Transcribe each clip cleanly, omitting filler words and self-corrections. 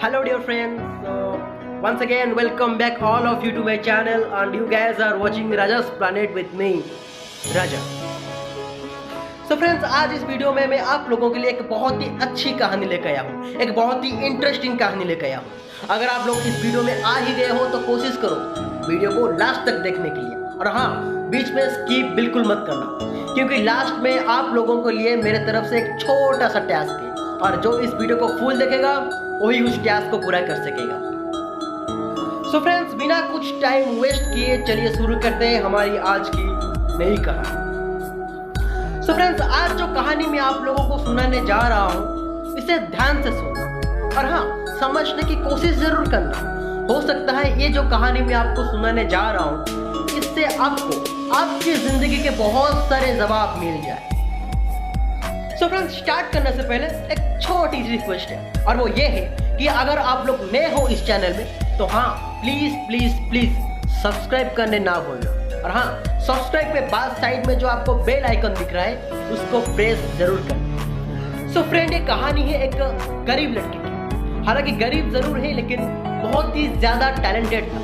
Hello dear friends, once again welcome back all of you to my channel and you guys are watching Raja's Planet with me, Raja. So friends, आज इस video में मैं आप लोगों के लिए एक बहुत ही अच्छी कहानी लेकर आया हूँ, एक बहुत ही इंटरेस्टिंग कहानी लेकर आया हूँ। अगर आप लोग इस वीडियो में आ ही गए हो तो कोशिश करो वीडियो को लास्ट तक देखने के लिए, और हाँ, बीच में स्किप बिल्कुल मत करना, क्योंकि लास्ट में आप लोगों के लिए मेरे तरफ से एक छोटा सा टास्क है और जो इस वीडियो को फुल देखेगा वही उस टास्क को पूरा कर सकेगा। सो फ्रेंड्स, बिना कुछ टाइम वेस्ट किए चलिए शुरू करते हैं हमारी आज की नई कहानी। सो फ्रेंड्स, आज जो कहानी मैं आप लोगों को सुनाने जा रहा हूँ इसे ध्यान से सुनना और हाँ, समझने की कोशिश जरूर करना। हो सकता है ये जो कहानी मैं आपको सुनाने जा रहा हूँ इससे आपको आपकी जिंदगी के बहुत सारे जवाब मिल जाए। सो फ्रेंड्स, स्टार्ट करने से पहले एक छोटी सी रिक्वेस्ट है और वो ये है कि अगर आप लोग नए हो इस चैनल में तो हाँ, प्लीज प्लीज प्लीज सब्सक्राइब करने ना भूलना, और हाँ, सब्सक्राइब के बाद साइड में जो आपको बेल आइकन दिख रहा है उसको प्रेस जरूर करना। सो फ्रेंड, ये कहानी है एक गरीब लड़के की। हालांकि गरीब जरूर है लेकिन बहुत ही ज्यादा टैलेंटेड था,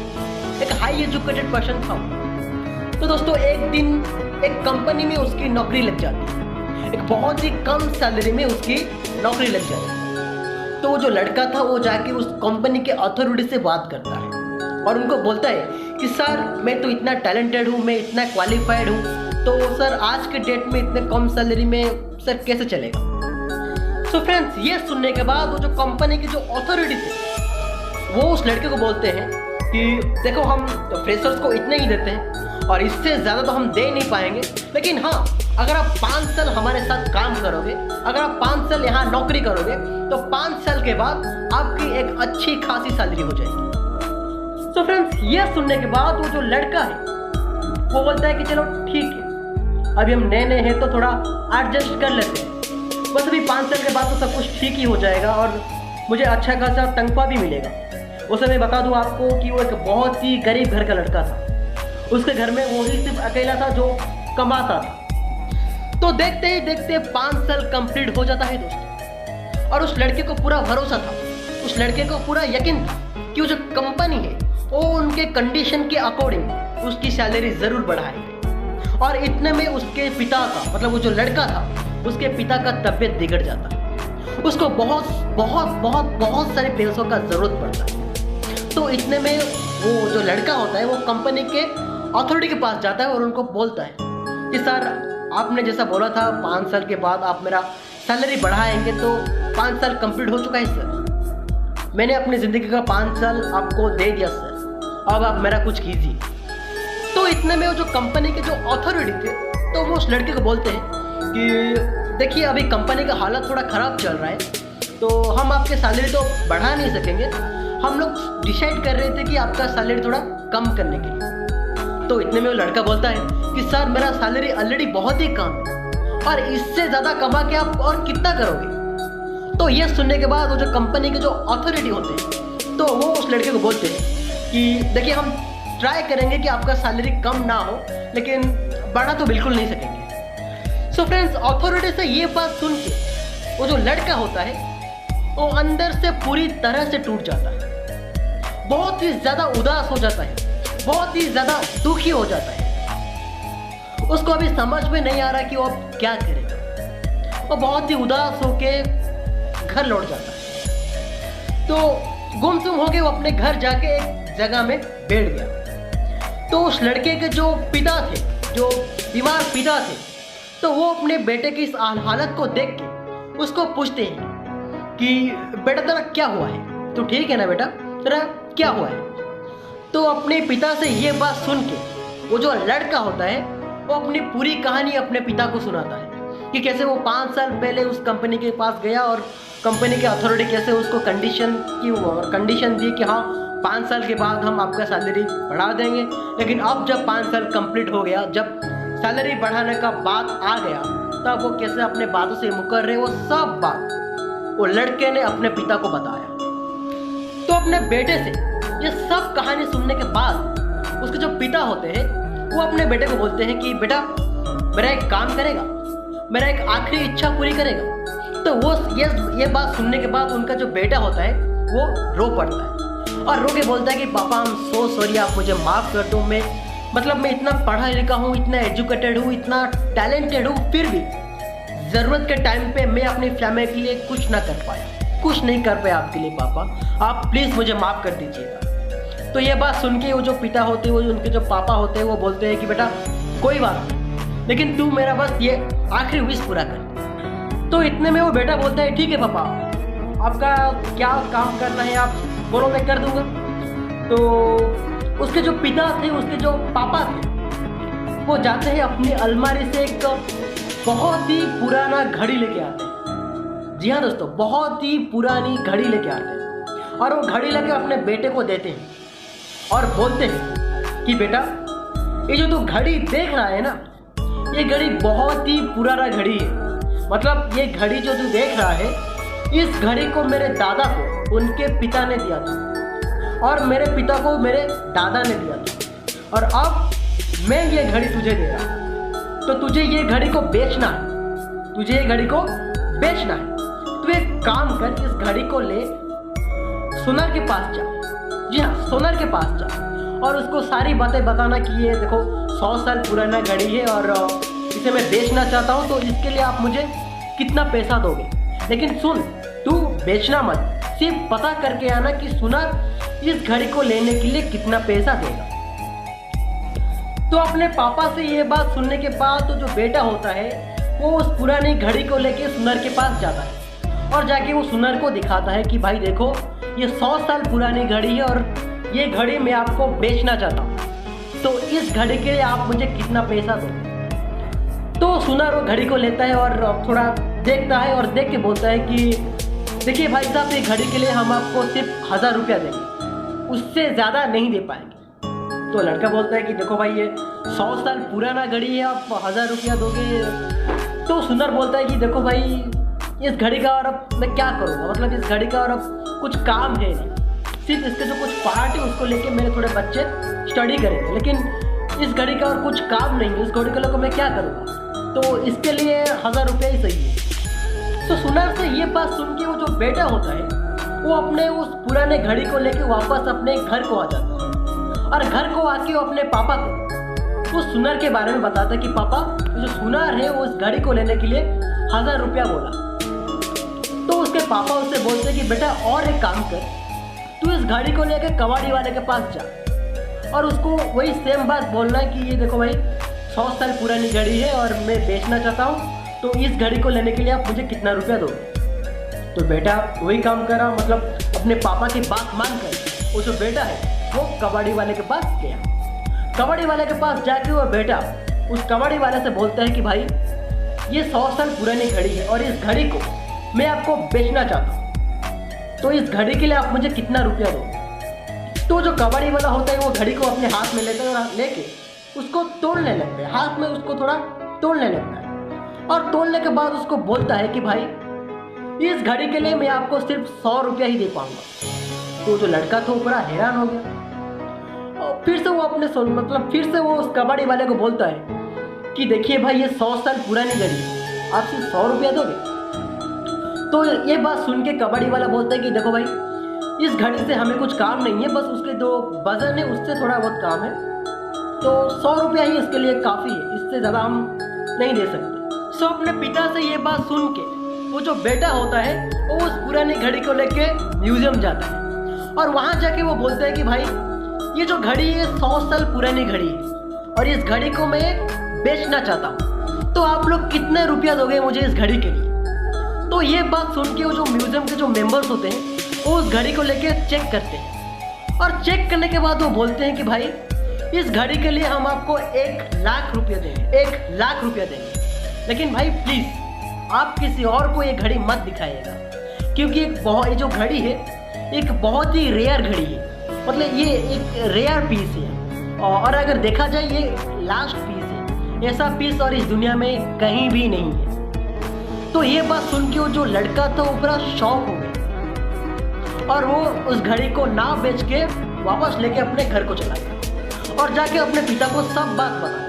एक हाई एजुकेटेड पर्सन था। तो दोस्तों, एक दिन एक कंपनी में उसकी नौकरी लग जाती है, एक बहुत ही कम सैलरी में उसकी नौकरी लग जाती है। तो वो जो लड़का था वो जाके उस कंपनी के अथॉरिटी से बात करता है और उनको बोलता है कि सर, मैं तो इतना टैलेंटेड हूँ, मैं इतना क्वालिफाइड हूँ, तो सर आज के डेट में इतने कम सैलरी में सर कैसे चलेगा। सो फ्रेंड्स, ये सुनने के बाद वो जो कंपनी के जो अथॉरिटी थे वो उस लड़के को बोलते हैं कि देखो, हम फ्रेशर्स को इतने ही देते हैं और इससे ज़्यादा तो हम दे नहीं पाएंगे, लेकिन हाँ, अगर आप 5 साल हमारे साथ काम करोगे, अगर आप 5 साल यहाँ नौकरी करोगे तो 5 साल के बाद आपकी एक अच्छी खासी सैलरी हो जाएगी। सो फ्रेंड्स, ये सुनने के बाद वो जो लड़का है वो बोलता है कि चलो ठीक है, अभी हम नए नए हैं तो थोड़ा एडजस्ट कर लेते हैं, बस अभी 5 साल के बाद तो सब कुछ ठीक ही हो जाएगा और मुझे अच्छा खासा तनख्वाह भी मिलेगा। उसे मैं बता दूँ आपको कि वो एक बहुत ही गरीब घर का लड़का था, उसके घर में वो ही सिर्फ अकेला था जो कमाता था। तो देखते ही देखते 5 साल कंप्लीट हो जाता है दोस्तों, और उस लड़के को पूरा भरोसा था, उस लड़के को पूरा यकीन था कि वो जो कंपनी है वो उनके कंडीशन के अकॉर्डिंग उसकी सैलरी जरूर बढ़ाएगी। और इतने में उसके पिता का, मतलब वो जो लड़का था, उसके पिता का तबीयत बिगड़ जाता है, उसको बहुत बहुत बहुत बहुत सारे पैसों का जरूरत पड़ता है। तो इतने में वो जो लड़का होता है वो कंपनी के अथॉरिटी के पास जाता है और उनको बोलता है कि सर, आपने जैसा बोला था 5 साल के बाद आप मेरा सैलरी बढ़ाएंगे, तो 5 साल कंप्लीट हो चुका है सर, मैंने अपनी ज़िंदगी का 5 साल आपको दे दिया सर, अब आप मेरा कुछ कीजिए। तो इतने में वो जो कंपनी के जो अथॉरिटी थे तो वो उस लड़के को बोलते हैं कि देखिए, अभी कंपनी का हालत थोड़ा ख़राब चल रहा है, तो हम आपके सैलरी तो बढ़ा नहीं सकेंगे, हम लोग डिसाइड कर रहे थे कि आपका सैलरी थोड़ा कम करने के लिए। तो इतने में वो लड़का बोलता है कि सर, मेरा सैलरी ऑलरेडी बहुत ही कम है और इससे ज़्यादा कमा के आप और कितना करोगे। तो ये सुनने के बाद वो जो कंपनी के जो अथॉरिटी होते हैं तो वो उस लड़के को बोलते हैं कि देखिए, हम ट्राई करेंगे कि आपका सैलरी कम ना हो, लेकिन बढ़ा तो बिल्कुल नहीं सकेंगे। सो फ्रेंड्स, अथॉरिटी से ये बात सुन के वो जो लड़का होता है वो अंदर से पूरी तरह से टूट जाता है, बहुत ही ज़्यादा उदास हो जाता है, बहुत ही ज़्यादा दुखी हो जाता है। उसको अभी समझ में नहीं आ रहा कि वो अब क्या करेगा। वो बहुत ही उदास होके घर लौट जाता है। तो गुमसुम होके वो अपने घर जाके एक जगह में बैठ गया। तो उस लड़के के जो पिता थे, जो बीमार पिता थे, तो वो अपने बेटे की इस हालत को देख के उसको पूछते हैं कि बेटा, तेरा क्या हुआ है, तू ठीक है ना बेटा, तेरा क्या हुआ है। तो अपने पिता से ये बात सुन के वो जो लड़का होता है वो अपनी पूरी कहानी अपने पिता को सुनाता है कि कैसे वो 5 साल पहले उस कंपनी के पास गया और कंपनी के अथॉरिटी कैसे उसको कंडीशन दी कि हाँ, 5 साल के बाद हम आपका सैलरी बढ़ा देंगे, लेकिन अब जब 5 साल कंप्लीट हो गया, जब सैलरी बढ़ाने का बात आ गया, तब वो कैसे अपने बातों से मुकर रहे, वो सब बात वो लड़के ने अपने पिता को बताया। तो अपने बेटे से ये सब कहानी सुनने के बाद उसके जो पिता होते हैं वो अपने बेटे को बोलते हैं कि बेटा, मेरा एक काम करेगा, मेरा एक आखिरी इच्छा पूरी करेगा। तो वो ये बात सुनने के बाद उनका जो बेटा होता है वो रो पड़ता है और रो के बोलता है कि पापा आई एम सो सॉरी, आप मुझे माफ़ कर दो। मैं इतना पढ़ा लिखा हूँ, इतना एजुकेटेड हूँ, इतना टैलेंटेड हूँ, फिर भी ज़रूरत के टाइम पे मैं अपनी फैमिली के लिए कुछ ना कर पाया, कुछ नहीं कर पाया आपके लिए पापा, आप प्लीज़ मुझे माफ़ कर दीजिएगा। तो ये बात सुन के वो जो पिता होते हैं, वो उनके जो पापा होते हैं, वो बोलते हैं कि बेटा कोई बात नहीं, लेकिन तू मेरा बस ये आखिरी विश पूरा कर। तो इतने में वो बेटा बोलता है ठीक है पापा, आपका क्या काम करना है आप बोलो, मैं कर दूंगा। तो उसके जो पिता थे, उसके जो पापा थे, वो जाते हैं अपनी अलमारी से एक बहुत ही पुराना घड़ी लेके आते हैं। जी हाँ दोस्तों, बहुत ही पुरानी घड़ी लेके आते हैं और वो घड़ी लेके अपने बेटे को देते हैं और बोलते हैं कि बेटा ये जो तू घड़ी देख रहा है ना, ये घड़ी बहुत ही पुराना घड़ी है। मतलब ये घड़ी जो तू देख रहा है, इस घड़ी को मेरे दादा को उनके पिता ने दिया था और मेरे पिता को मेरे दादा ने दिया था, और अब मैं ये घड़ी तुझे दे रहा हूँ। तो तुझे ये घड़ी को बेचना है, तुझे ये घड़ी को बेचना है। तू एक काम कर, इस घड़ी को ले सुनार के पास जा, जी हाँ सुनार के पास जा, और उसको सारी बातें बताना कि ये देखो 100 साल पुराना घड़ी है और इसे मैं बेचना चाहता हूँ, तो इसके लिए आप मुझे कितना पैसा दोगे। लेकिन सुन, तू बेचना मत, सिर्फ पता करके आना कि सुनार इस घड़ी को लेने के लिए कितना पैसा देगा। तो अपने पापा से ये बात सुनने के बाद तो जो बेटा होता है, वो उस पुरानी घड़ी को लेके सुनार के पास जाता है और जाके वो सुनार को दिखाता है कि भाई देखो, ये 100 साल पुरानी घड़ी है और ये घड़ी मैं आपको बेचना चाहता हूँ, तो इस घड़ी के लिए आप मुझे कितना पैसा दो। तो सुनार वो घड़ी को लेता है और थोड़ा देखता है और देख के बोलता है कि देखिए भाई साहब, ये घड़ी के लिए हम आपको सिर्फ 1000 रुपया देंगे, उससे ज़्यादा नहीं दे पाएंगे। तो लड़का बोलता है कि देखो भाई, ये 100 साल पुराना घड़ी है, आप 1000 रुपया दोगे। तो सुनार बोलता है कि देखो भाई, इस घड़ी का और अब मैं क्या करूँगा, मतलब इस घड़ी का और अब कुछ काम है नहीं, सिर्फ इसके जो कुछ पार्ट है उसको लेके मेरे थोड़े बच्चे स्टडी करेंगे, लेकिन इस घड़ी का और कुछ काम नहीं है, इस घड़ी को लेकर मैं क्या करूँगा, तो इसके लिए 1000 रुपया ही सही है। तो सुनार से ये बात सुन के वो जो बेटा होता है, वो अपने उस पुराने घड़ी को लेके वापस अपने घर को आ जाता है और घर को आके वो अपने पापा को उस सुनार के बारे में बताता है कि पापा, जो सुनार है वो इस घड़ी को लेने के लिए 1000 रुपया बोला। तो उसके पापा उससे बोलते हैं कि बेटा और एक काम कर, तू इस घड़ी को लेकर कबाड़ी वाले के पास जा और उसको वही सेम बात बोलना है कि ये देखो भाई, 100 साल पुरानी घड़ी है और मैं बेचना चाहता हूँ, तो इस घड़ी को लेने के लिए आप मुझे कितना रुपया दोगे। तो बेटा वही काम करा, मतलब अपने पापा की बात मानकर वो जो बेटा है वो कबाड़ी वाले के पास गया। कबाड़ी वाले के पास जाके वो बेटा उस कबाड़ी वाले से बोलता है कि भाई, ये 100 साल पुरानी घड़ी है और इस घड़ी को मैं आपको बेचना चाहता हूँ, तो इस घड़ी के लिए आप मुझे कितना रुपया दो। तो जो कबाड़ी वाला होता है वो घड़ी को अपने हाथ में लेता है और लेके उसको तोड़ने लगता है, हाथ में उसको थोड़ा तोड़ने लगता है और तोड़ने के बाद उसको बोलता है कि भाई, इस घड़ी के लिए मैं आपको सिर्फ 100 रुपया ही दे पाऊंगा। तो जो लड़का था वो बड़ा हैरान हो गया और फिर से वो फिर से वो उस कबाड़ी वाले को बोलता है कि देखिए भाई, ये 100 साल पुरानी घड़ी है, आप सिर्फ 100 रुपया दोगे। तो ये बात सुन के कबाड़ी वाला बोलता है कि देखो भाई, इस घड़ी से हमें कुछ काम नहीं है, बस उसके जो वजन है उससे थोड़ा बहुत काम है, तो 100 रुपया ही इसके लिए काफ़ी है, इससे ज़्यादा हम नहीं दे सकते। सो अपने पिता से ये बात सुन के वो जो बेटा होता है वो उस पुरानी घड़ी को लेके म्यूजियम जाता है और वहाँ जाके वो बोलता है कि भाई, ये जो घड़ी है 100 साल पुरानी घड़ी है और इस घड़ी को मैं बेचना चाहता हूँ, तो आप लोग कितने रुपया दोगे मुझे इस घड़ी के लिए। तो ये बात सुन के वो जो म्यूजियम के जो मेंबर्स होते हैं वो उस घड़ी को लेके चेक करते हैं और चेक करने के बाद वो बोलते हैं कि भाई, इस घड़ी के लिए हम आपको 1 लाख रुपया देंगे, 1 लाख रुपया देंगे, लेकिन भाई प्लीज़ आप किसी और को ये घड़ी मत दिखाइएगा, क्योंकि ये जो घड़ी है एक बहुत ही रेयर घड़ी है, मतलब ये एक रेयर पीस है और अगर देखा जाए ये लास्ट पीस है, ऐसा पीस और इस दुनिया में कहीं भी नहीं है। तो ये बात सुन के वो जो लड़का था वो बड़ा शॉक हो गया और वो उस घड़ी को ना बेच के वापस लेके अपने घर को चला गया और जाके अपने पिता को सब बात बताया।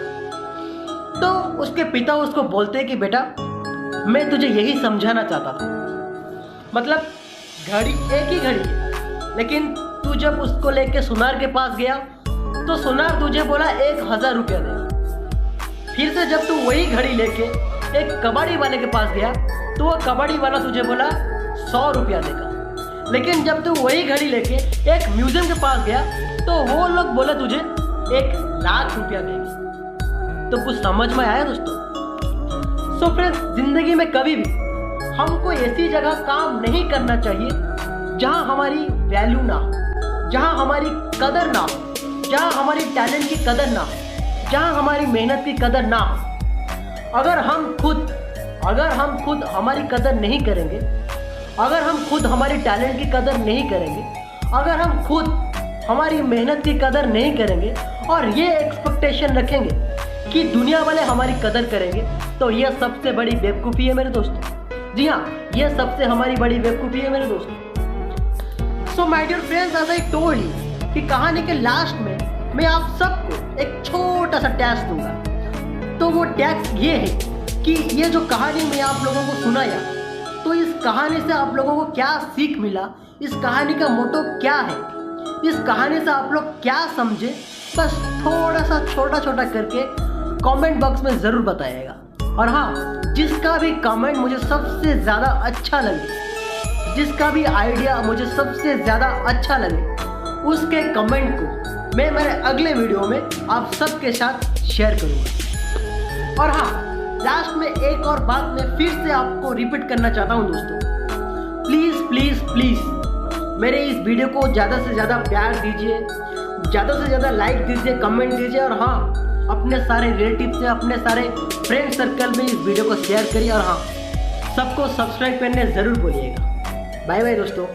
तो उसके पिता उसको बोलते हैं कि बेटा, मैं तुझे यही समझाना चाहता था, मतलब घड़ी एक ही घड़ी है लेकिन तू जब उसको लेके सुनार के पास गया तो सुनार तुझे बोला 1000 रुपया दे। फिर से जब तू वही घड़ी लेके एक कबाड़ी वाले के पास गया तो वो कबाड़ी वाला तुझे बोला 100 रुपया देगा। लेकिन जब तू वही घड़ी लेके एक म्यूजियम के पास गया तो वो लोग बोले तुझे 1,00,000 रुपया देंगे। तो कुछ समझ में आया दोस्तों? सो फ्रेंड्स, जिंदगी में कभी भी हमको ऐसी जगह काम नहीं करना चाहिए जहां हमारी वैल्यू ना हो, जहां हमारी कदर ना हो, जहां हमारी टैलेंट की कदर ना हो, जहां हमारी मेहनत की कदर ना हो। अगर हम खुद हमारी कदर नहीं करेंगे, अगर हम खुद हमारी टैलेंट की कदर नहीं करेंगे, अगर हम खुद हमारी मेहनत की कदर नहीं करेंगे और ये एक्सपेक्टेशन रखेंगे कि दुनिया वाले हमारी कदर करेंगे, तो ये सबसे बड़ी बेवकूफ़ी है मेरे दोस्तों। जी हाँ, ये सबसे हमारी बड़ी बेवकूफ़ी है मेरे दोस्तों। So my dear friends, as I told you कि कहानी के लास्ट में मैं आप सबको एक छोटा सा टैक्स दूंगा। तो वो टैक्स ये है कि ये जो कहानी मैं आप लोगों को सुनाया, तो इस कहानी से आप लोगों को क्या सीख मिला, इस कहानी का मोटो क्या है, इस कहानी से आप लोग क्या समझे, बस थोड़ा सा छोटा छोटा करके कमेंट बॉक्स में ज़रूर बताइएगा। और हाँ, जिसका भी कमेंट मुझे सबसे ज़्यादा अच्छा लगे, जिसका भी आइडिया मुझे सबसे ज़्यादा अच्छा लगे, उसके कमेंट को मैं मेरे अगले वीडियो में आप सबके साथ शेयर करूँगा। और हाँ, लास्ट में एक और बात मैं फिर से आपको रिपीट करना चाहता हूँ दोस्तों, प्लीज़ प्लीज़ प्लीज़ मेरे इस वीडियो को ज़्यादा से ज़्यादा प्यार दीजिए, ज़्यादा से ज़्यादा लाइक दीजिए, कमेंट दीजिए। और हाँ, अपने सारे रिलेटिव से, अपने सारे फ्रेंड सर्कल में इस वीडियो को शेयर करिए। और हाँ, सबको सब्सक्राइब करने ज़रूर बोलिएगा। बाय बाय दोस्तों।